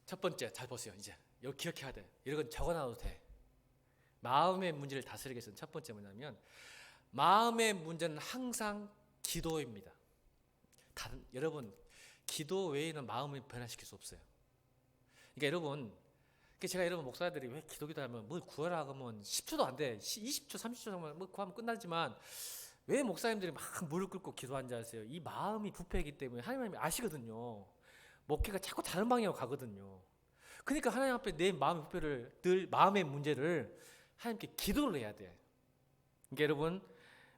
첫 번째 잘 보세요. 이제 이거 기억해야 돼. 이런 건 적어놔도 돼. 마음의 문제를 다스리기 위해서는 첫 번째 뭐냐면, 마음의 문제는 항상 기도입니다. 여러분 기도 외에는 마음을 변화시킬 수 없어요. 그러니까 여러분, 제가 여러분 목사들이 왜 기도하면 뭘 구하라 그러면 10초도 안 돼. 20초 30초 정도 뭐 구하면 끝나지만, 왜 목사님들이 막 무릎 꿇고 기도하는지 아세요? 이 마음이 부패이기 때문에 하나님이 아시거든요. 목회가 자꾸 다른 방향으로 가거든요. 그러니까 하나님 앞에 내 마음의 부패를, 늘 마음의 문제를 하나님께 기도를 해야 돼. 그러니까 여러분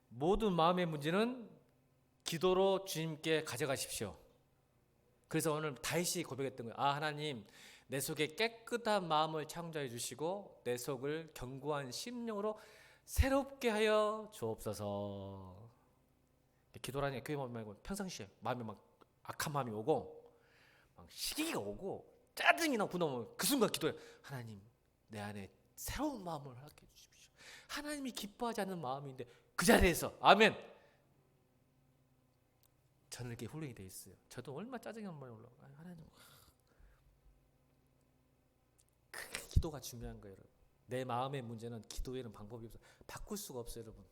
모든 마음의 문제는 기도로 주님께 가져가십시오. 그래서 오늘 다윗이 고백했던 거예요. 하나님 내 속에 깨끗한 마음을 창조해 주시고 내 속을 견고한 심령으로 새롭게 하여 주옵소서. 기도라니 교회 말고 평상시에 마음에 막 악한 마음이 오고 막 시기가 오고 짜증이 나고 분노하면 그 순간 기도해. 하나님 내 안에 새로운 마음을 하게 해주십시오. 하나님이 기뻐하지 않는 마음인데 그 자리에서 아멘. 저는 이렇게 훈련이 돼 있어요. 저도 얼마나 짜증이 한 번에 올라오고 하나님, 그 기도가 중요한 거예요. 여러분. 내 마음의 문제는 기도에는 방법이 없어요. 바꿀 수가 없어요, 여러분.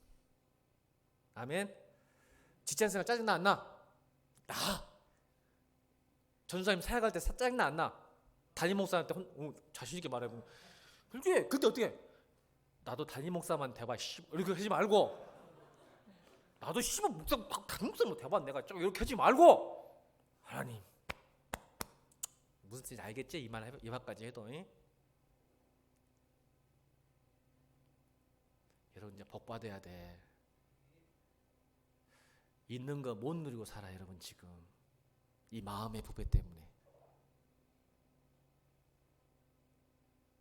아멘. 직장생활 짜증나 안 나? 전사님 사역할 때 짜증나 안 나? 담임 목사한테 자신 있게 말해. 그때 어떻게? 나도 담임 목사만 대봐. 이렇게 하지 말고. 나도 목사 담임 목사만 대봐. 내가 좀 이렇게 하지 말고. 하나님 무슨 뜻인지 알겠지? 이 말까지 해도. 여러분 이제 복 받아야 돼. 있는 거 못 누리고 살아 여러분 지금. 이 마음의 부패 때문에.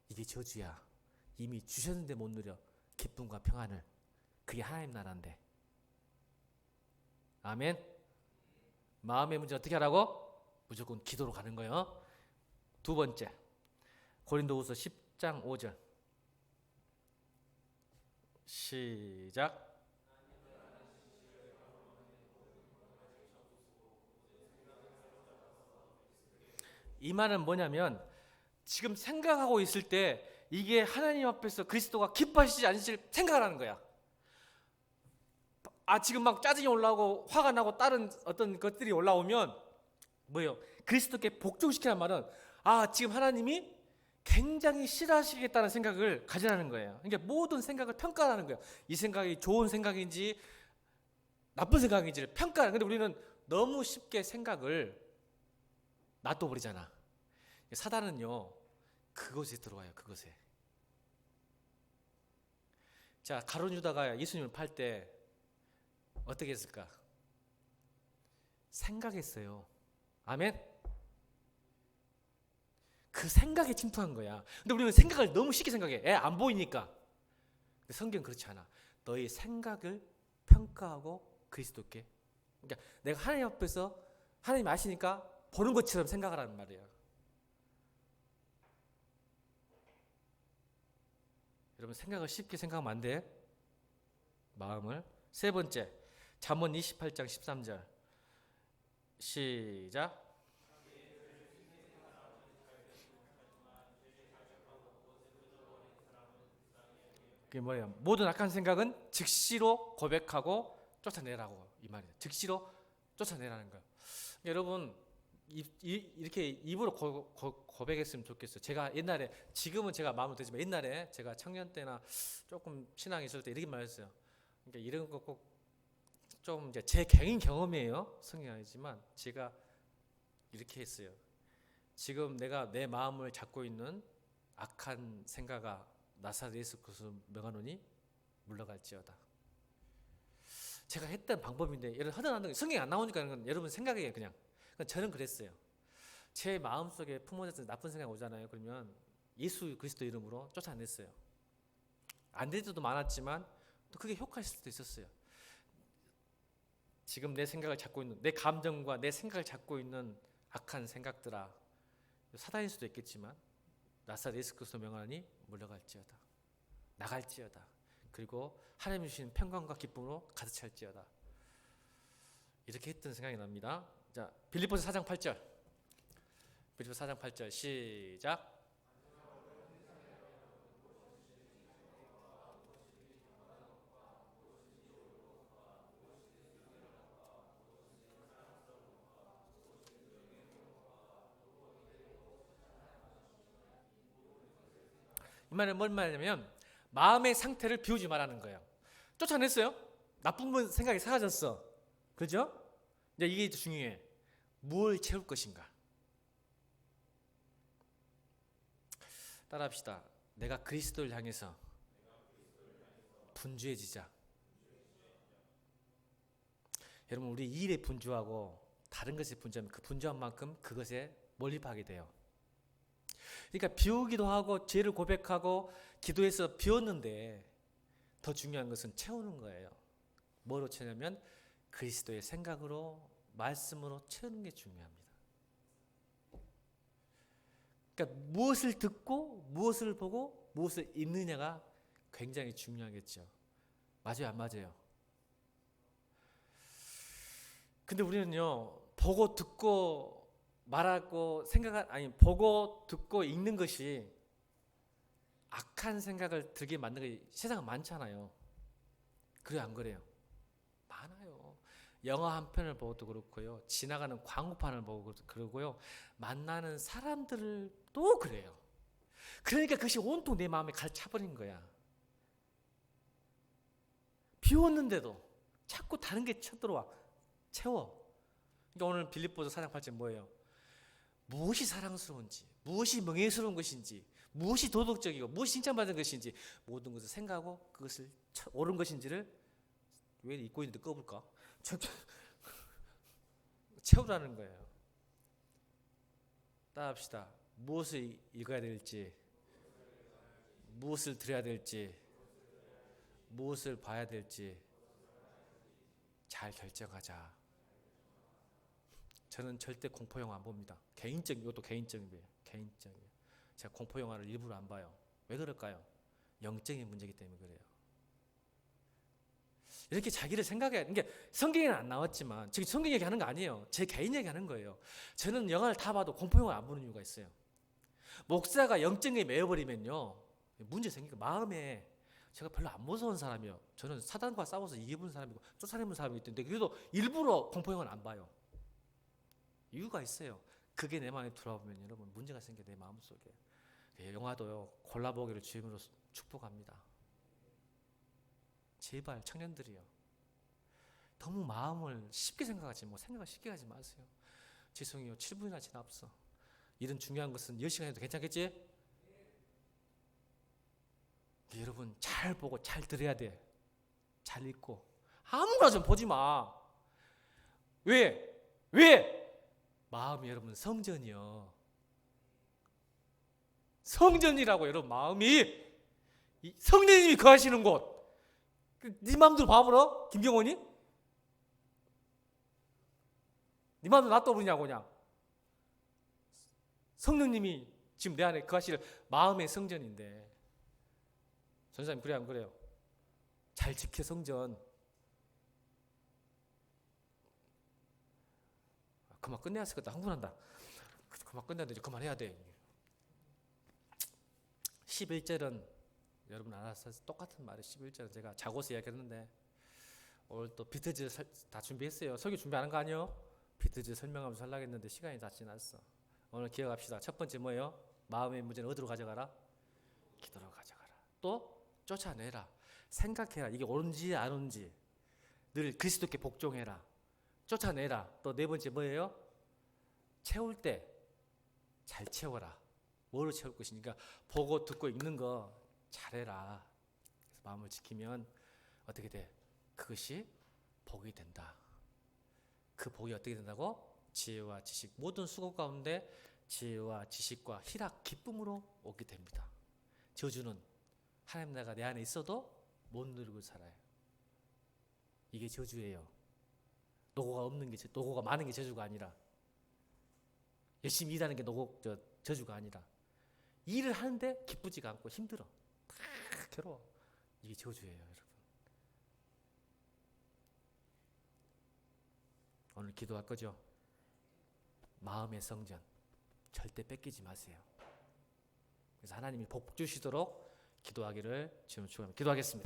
이게 저주야. 이미 주셨는데 못 누려 기쁨과 평안을. 그게 하나님 나라인데. 아멘. 마음의 문제 어떻게 하라고? 무조건 기도로 가는 거예요. 두 번째 고린도후서 10장 5절 시작. 이 말은 뭐냐면, 지금 생각하고 있을 때 이게 하나님 앞에서 그리스도가 기뻐하시지 않으실 생각을 하는 거야. 지금 막 짜증이 올라오고 화가 나고 다른 어떤 것들이 올라오면 뭐예요? 그리스도께 복종시키는 말은 지금 하나님이 굉장히 싫어하시겠다는 생각을 가지라는 거예요. 그러니까 모든 생각을 평가하는 거예요. 이 생각이 좋은 생각인지 나쁜 생각인지를 평가하는. 근데 우리는 너무 쉽게 생각을 놔둬버리잖아. 사단은요, 그것에 들어와요. 그것에. 자, 가룟 유다가 예수님을 팔 때 어떻게 했을까? 생각했어요. 아멘? 그 생각에 침투한 거야. 근데 우리는 생각을 너무 쉽게 생각해. 안 보이니까. 근데 성경은 그렇지 않아. 너희 생각을 평가하고 그리스도께. 그러니까 내가 하나님 앞에서 하나님 아시니까 보는 것처럼 생각하라는 말이에요. 여러분, 생각을 쉽게 생각하면 안 돼. 마음을. 세 번째, 잠언 28장 13절 시작. 그게 뭐예요? 모든 악한 생각은 즉시로 고백하고 쫓아내라고 이 말이에요. 즉시로 쫓아내라는 거예요. 여러분, 이렇게 입으로 고백했으면 좋겠어요. 제가 옛날에, 지금은 제가 마음을 되지만 옛날에 제가 청년 때나 조금 신앙이 있을 때 이렇게 말했어요. 그러니까 이런 거 꼭 좀 이제 제 개인 경험이에요. 성경이 아니지만 제가 이렇게 했어요. 지금 내가 내 마음을 잡고 있는 악한 생각아 나사렛 예수 그리스도 명하노니 물러갈지어다. 제가 했던 방법인데 여러분 하든 안 하든 성경이 안 나오니까 여러분 생각이에요. 그냥 저는 그랬어요. 제 마음속에 품어졌던 나쁜 생각 오잖아요. 그러면 예수 그리스도 이름으로 쫓아냈어요. 안 될 때도 많았지만 또 그게 효과있을 수도 있었어요. 지금 내 생각을 잡고 있는, 내 감정과 내 생각을 잡고 있는 악한 생각들아, 사단일 수도 있겠지만 나사렛 예수 그리스도 명하니 물러갈지어다. 나갈지어다. 그리고 하나님 주신 평강과 기쁨으로 가득 찰지어다. 이렇게 했던 생각이 납니다. 자, 빌립보서 4장 8절. 빌립보서 4장 8절 시작. 이 말은 뭔 말이냐면 마음의 상태를 비우지 말라는 거예요. 쫓아냈어요. 나쁜 생각이 사라졌어. 그죠? 이제 이게 중요해. 뭘 채울 것인가? 따라합시다. 내가 그리스도를 향해서 분주해지자. 여러분, 우리 이 일에 분주하고 다른 것에 분주하면 그 분주한 만큼 그것에 몰입하게 돼요. 그러니까 비우기도 하고 죄를 고백하고 기도해서 비웠는데 더 중요한 것은 채우는 거예요. 뭐로 채우냐면 그리스도의 생각으로, 말씀으로 채우는 게 중요합니다. 그러니까 무엇을 듣고 무엇을 보고 무엇을 읽느냐가 굉장히 중요하겠죠. 맞아요, 안 맞아요? 근데 우리는요, 보고 듣고 말하고 보고 듣고 읽는 것이 악한 생각을 들게 만드는 게 세상에 많잖아요. 그래요, 안 그래요? 많아요. 영화 한 편을 보고도 그렇고요, 지나가는 광고판을 보고 그러고요, 만나는 사람들도 그래요. 그러니까 그것이 온통 내 마음에 가득 차버린 거야. 비웠는데도 자꾸 다른 게 쳐들어와 채워. 그러니까 오늘 빌립보서 4장 8절 뭐예요? 무엇이 사랑스러운지, 무엇이 명예스러운 것인지, 무엇이 도덕적이고 무엇이 칭찬받은 것인지 모든 것을 생각하고 그것을 옳은 것인지를 왜 잊고 있는데 꺼볼까? 채우라는 거예요. 따라합시다. 무엇을 읽어야 될지, 무엇을 들어야 될지, 무엇을 봐야 될지 잘 결정하자. 저는 절대 공포영화 안 봅니다. 이것도 개인적이에요. 제가 공포영화를 일부러 안 봐요. 왜 그럴까요? 영적인 문제이기 때문에 그래요. 이렇게 자기를 생각해. 그러니까 성경에는 안 나왔지만, 지금 성경 얘기하는 거 아니에요. 제 개인 얘기하는 거예요. 저는 영화를 다 봐도 공포영화 안 보는 이유가 있어요. 목사가 영적에 매여버리면요, 문제 생기니까 마음에. 제가 별로 안 무서운 사람이에요. 저는 사단과 싸워서 이겨본 사람이고 쫓아내는 사람이기 때문에, 그래도 일부러 공포영화를 안 봐요. 이유가 있어요. 그게 내 마음에 들어오면 여러분 문제가 생겨, 내 마음속에. 영화도요, 골라보기를 주임으로 축복합니다. 제발 청년들이요, 너무 마음을 쉽게 생각하지, 생각을 쉽게 하지 마세요. 죄송해요, 7분이나 지났어. 이런 중요한 것은 10시간 해도 괜찮겠지? 여러분 잘 보고 잘 들어야 돼. 잘 읽고 아무거나 좀 보지 마. 왜? 마음이 여러분 성전이요. 성전이라고 여러분 마음이 성령님이 거하시는 곳. 네 마음대로 봐보라 김경원이? 네 마음대로 놔둬 버리냐고 그냥. 성령님이 지금 내 안에 거하실 마음의 성전인데 전사님 그래야 안 그래요? 잘 지켜 성전. 그만 끝내야 할 것같다. 흥분한다. 그만 끝내야 돼. 그만해야 돼. 11절은 여러분 알아서 똑같은 말이에요. 11절은 제가 자고서 이야기했는데 오늘 또 비트즈 다 준비했어요. 설교 준비하는 거 아니에요? 비트즈 설명하면서 하려고 했는데 시간이 다 지났어. 오늘 기억합시다. 첫 번째 뭐예요? 마음의 문제는 어디로 가져가라? 기도로 가져가라. 또 쫓아내라. 생각해라. 이게 옳은지 안 옳은지 늘 그리스도께 복종해라. 쫓아내라. 또 네 번째 뭐예요? 채울 때 잘 채워라. 뭐로 채울 것이니까 보고 듣고 읽는 거 잘해라. 그래서 마음을 지키면 어떻게 돼? 그것이 복이 된다. 그 복이 어떻게 된다고? 지혜와 지식, 모든 수고 가운데 지혜와 지식과 희락, 기쁨으로 오게 됩니다. 저주는 하나님 나라가 내 안에 있어도 못 누리고 살아요. 이게 저주예요. 노고가 많은 게 저주가 아니라, 열심히 일하는 게 저주가 아니라, 일을 하는데 기쁘지가 않고 힘들어. 다 괴로워. 이게 저주예요, 여러분. 오늘 기도할 거죠? 마음의 성전 절대 뺏기지 마세요. 그래서 하나님이 복 주시도록 기도하기를 지금 축원합니다. 기도하겠습니다.